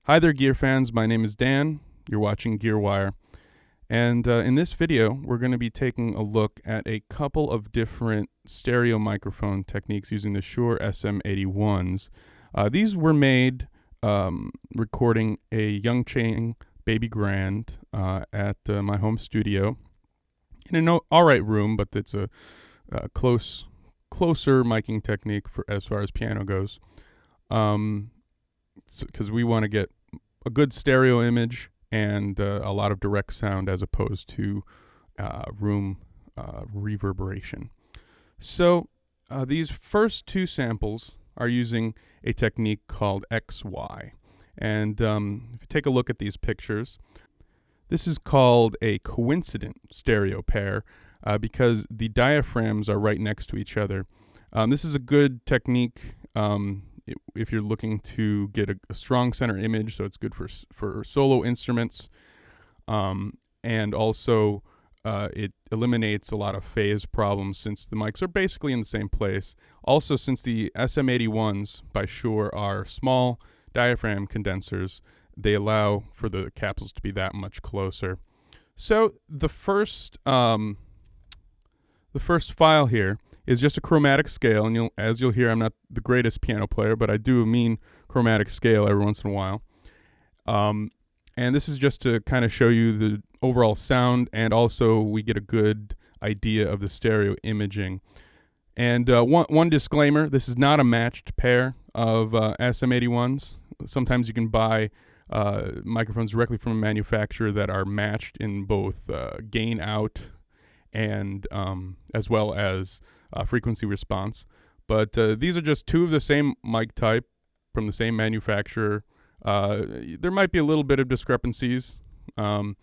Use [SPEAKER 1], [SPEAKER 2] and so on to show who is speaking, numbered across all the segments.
[SPEAKER 1] Hi there, gear fans. My name is Dan. You're watching GearWire. And in this video, we're going to be taking a look at a couple of different stereo microphone techniques using the Shure SM81's. These were made recording a Young Chang Baby Grand at my home studio in an alright room, but it's a closer miking technique for as far as piano goes. Because we want to get a good stereo image and a lot of direct sound as opposed to room reverberation. So these first two samples are using a technique called XY. And if you take a look at these pictures, this is called a coincident stereo pair because the diaphragms are right next to each other. This is a good technique if you're looking to get a strong center image, so it's good for solo instruments, and also it eliminates a lot of phase problems since the mics are basically in the same place. Also, since the SM81's by Shure are small diaphragm condensers, they allow for the capsules to be that much closer. So the first file here is just a chromatic scale, and as you'll hear, I'm not the greatest piano player, but I do a mean chromatic scale every once in a while. And this is just to kind of show you the overall sound, and also we get a good idea of the stereo imaging. And one disclaimer, this is not a matched pair of SM81's. Sometimes you can buy microphones directly from a manufacturer that are matched in both gain out and as well as frequency response. But these are just two of the same mic type from the same manufacturer. There might be a little bit of discrepancies. And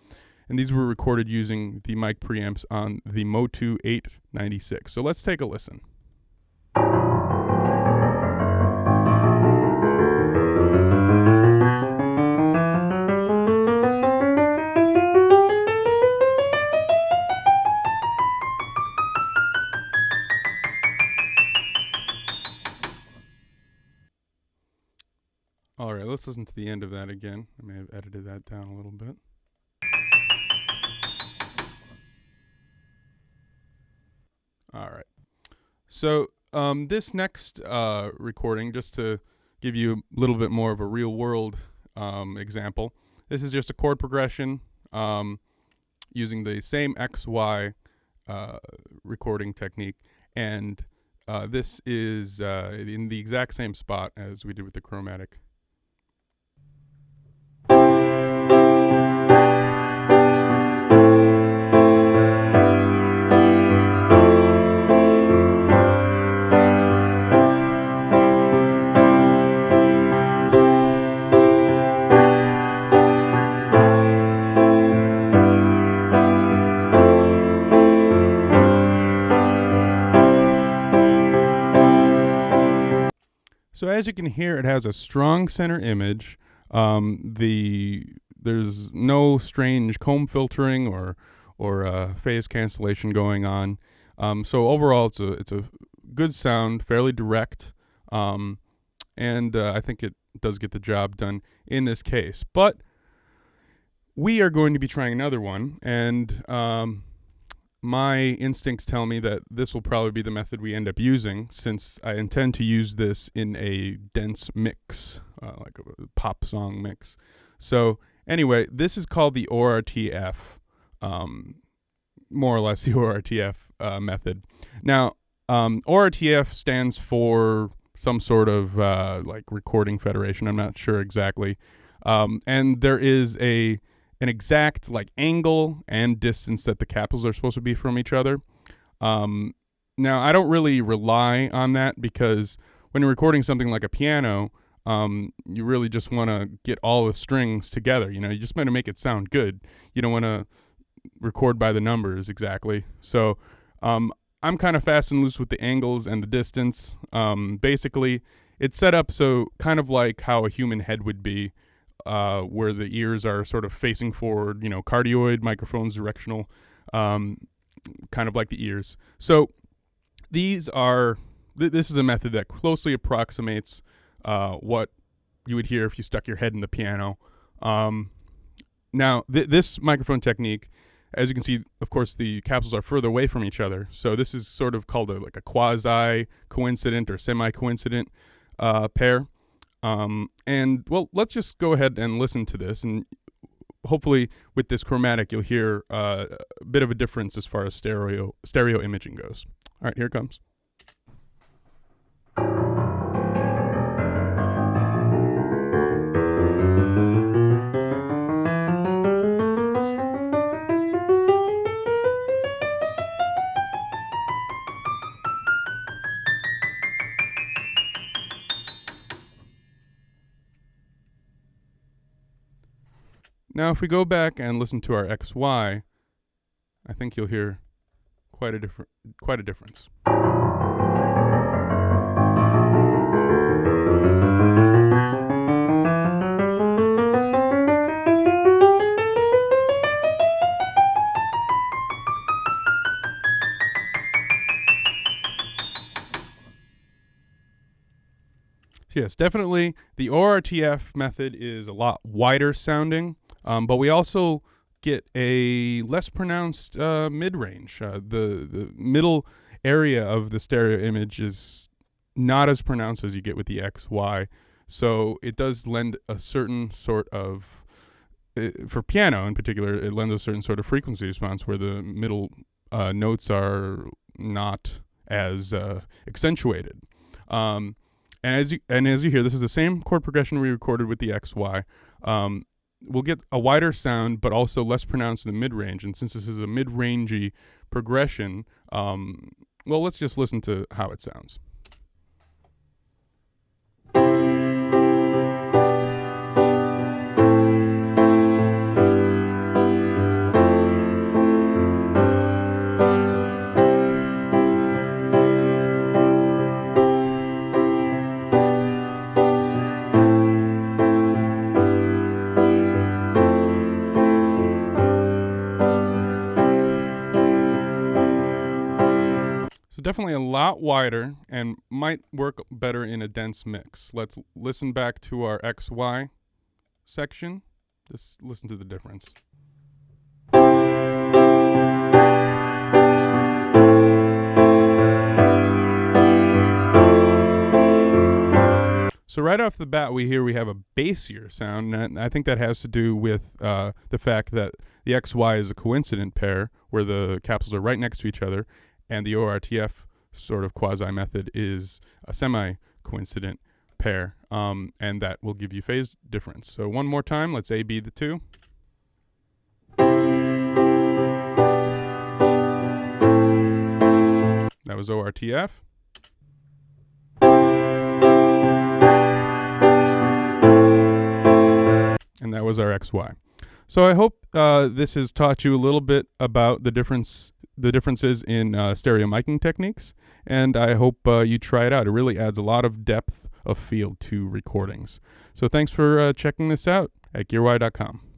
[SPEAKER 1] these were recorded using the mic preamps on the Motu 896. So let's take a listen. All right, let's listen to the end of that again. I may have edited that down a little bit. All right. So this next recording, just to give you a little bit more of a real-world example, this is just a chord progression using the same XY recording technique, and this is in the exact same spot as we did with the chromatic. So as you can hear, it has a strong center image. There's no strange comb filtering or phase cancellation going on. So overall, it's a good sound, fairly direct, and I think it does get the job done in this case. But we are going to be trying another one, and my instincts tell me that this will probably be the method we end up using, since I intend to use this in a dense mix, like a pop song mix. So anyway, this is called the ORTF, more or less the ORTF method. Now, ORTF stands for some sort of like recording federation. I'm not sure exactly. And there is an exact like angle and distance that the capsules are supposed to be from each other. Now, I don't really rely on that because when you're recording something like a piano, you really just want to get all the strings together. You know, you just want to make it sound good. You don't want to record by the numbers exactly. So I'm kind of fast and loose with the angles and the distance. Basically, it's set up so kind of like how a human head would be, where the ears are sort of facing forward, you know, cardioid, microphones directional, kind of like the ears. So these are, this is a method that closely approximates what you would hear if you stuck your head in the piano. Now, this microphone technique, as you can see, of course, the capsules are further away from each other. So this is sort of called like a quasi-coincident or semi-coincident pair. And, well, let's just go ahead and listen to this. And hopefully with this chromatic, you'll hear a bit of a difference as far as stereo imaging goes. All right, here it comes. Now, if we go back and listen to our XY, I think you'll hear quite a difference. So yes, definitely the ORTF method is a lot wider sounding. But we also get a less pronounced mid-range. The middle area of the stereo image is not as pronounced as you get with the XY. So it does lend a certain sort of, for piano in particular, it lends a certain sort of frequency response where the middle notes are not as accentuated. And as you hear, this is the same chord progression we recorded with the XY. We'll get a wider sound, but also less pronounced in the mid-range. And since this is a mid-rangey progression, well, let's just listen to how it sounds. So definitely a lot wider and might work better in a dense mix. Let's listen back to our XY section. Just listen to the difference. So right off the bat, we have a bassier sound, and I think that has to do with the fact that the XY is a coincident pair, where the capsules are right next to each other, and the ORTF sort of quasi method is a semi-coincident pair, and that will give you phase difference. So one more time, let's A-B the two. That was ORTF. And that was our XY. So I hope this has taught you a little bit about the differences in stereo miking techniques, and I hope you try it out. It really adds a lot of depth of field to recordings. So thanks for checking this out at gearwire.com.